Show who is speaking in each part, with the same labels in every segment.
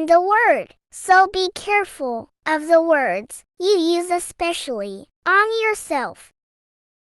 Speaker 1: in the Word. So be careful of the words you use, especially on yourself.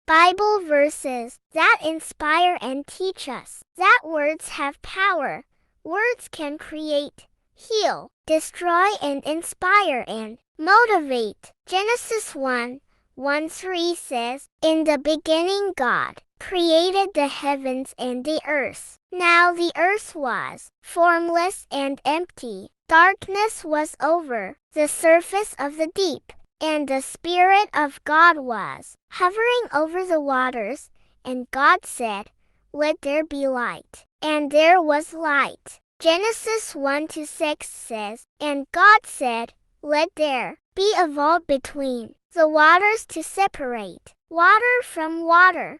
Speaker 1: Bible verses that inspire and teach us that words have power. Words can create, heal, destroy, and inspire and motivate. Genesis 1:1-3 says, "In the beginning God created the heavens and the earth. Now the earth was formless and empty. Darkness was over the surface of the deep, and the Spirit of God was hovering over the waters. And God said, 'Let there be light.' And there was light." Genesis 1:6 says, "And God said, 'Let there be a vault between the waters to separate water from water.'"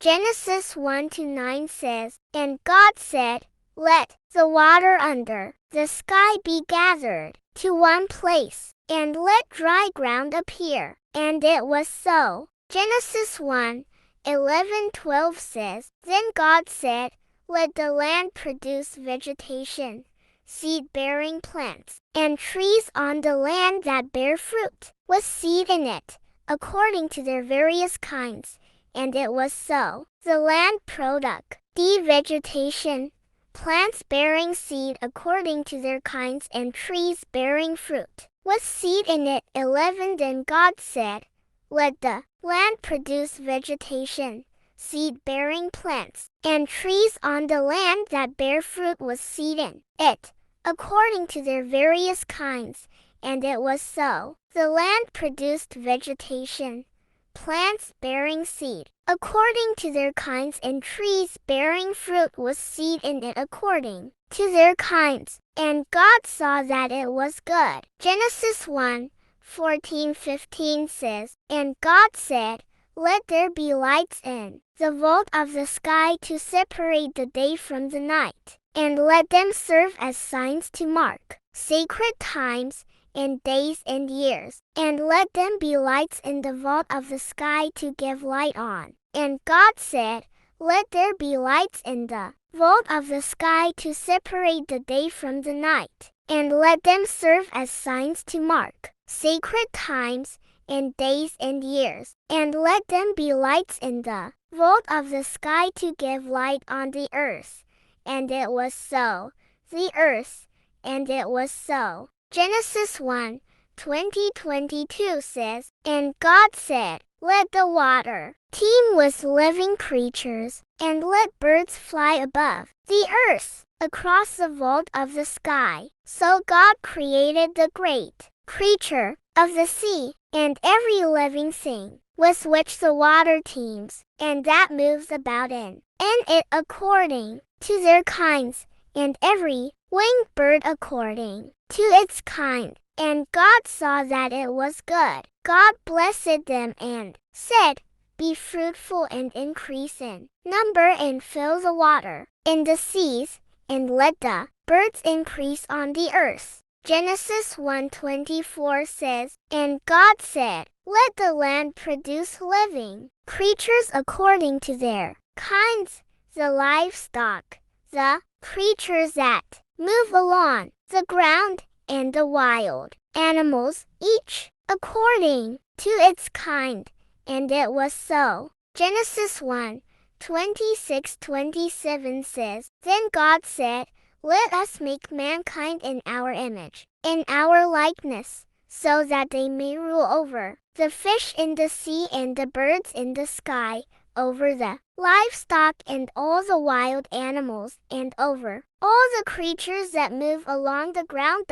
Speaker 1: Genesis 1:9 says, "And God said, 'Let the water under the sky be gathered to one place, and let dry ground appear.' And it was so." Genesis 1:11-12 says, "Then God said, 'Let the land produce vegetation, seed-bearing plants, and trees on the land that bear fruit, with seed in it, according to their various kinds.' And it was so." The land produced vegetation, plants bearing seed according to their kinds, and trees bearing fruit with seed in it. 11 Then God said, "Let the land produce vegetation, seed-bearing plants, and trees on the land that bear fruit with seed in it, according to their various kinds." And it was so. The land produced vegetation, plants bearing seed according to their kinds, and trees bearing fruit with seed in it according to their kinds. And God saw that it was good. Genesis 1:14-15 says, "And God said, 'Let there be lights in the vault of the sky to separate the day from the night, and let them serve as signs to mark sacred times and days and years. And let them be lights in the vault of the sky to give light on.' And God said, 'Let there be lights in the vault of the sky to separate the day from the night, and let them serve as signs to mark sacred times and days and years. And let them be lights in the vault of the sky to give light on the earth.' And it was so. The earth, and it was so." Genesis 1:20-22 says, "And God said, 'Let the water teem with living creatures, and let birds fly above the earth across the vault of the sky.' So God created the great creature of the sea, and every living thing with which the water teems, and that moves about in it according to their kinds, and every winged bird according to its kind. And God saw that it was good. God blessed them and said, 'Be fruitful and increase in number, and fill the water in the seas, and let the birds increase on the earth.'" Genesis 1:24 says, "And God said, 'Let the land produce living creatures according to their kinds, the livestock, the creatures that move along the ground, and the wild animals, each according to its kind.' And it was so." Genesis 1:26-27 says, "Then God said, 'Let us make mankind in our image, in our likeness, so that they may rule over the fish in the sea, and the birds in the sky, over the livestock and all the wild animals, and over all the creatures that move along the ground.'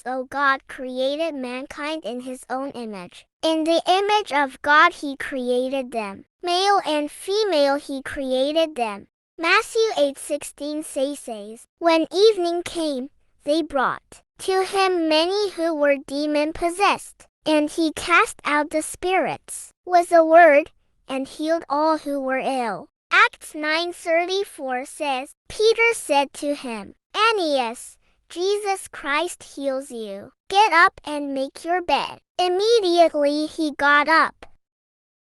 Speaker 1: So God created mankind in his own image. In the image of God he created them. Male and female he created them. Matthew 8:16 says, "When evening came, they brought to him many who were demon-possessed, and he cast out the spirits with a word, and healed all who were ill." Acts 9:34 says, "Peter said to him, 'Aeneas, Jesus Christ heals you. Get up and make your bed.' Immediately he got up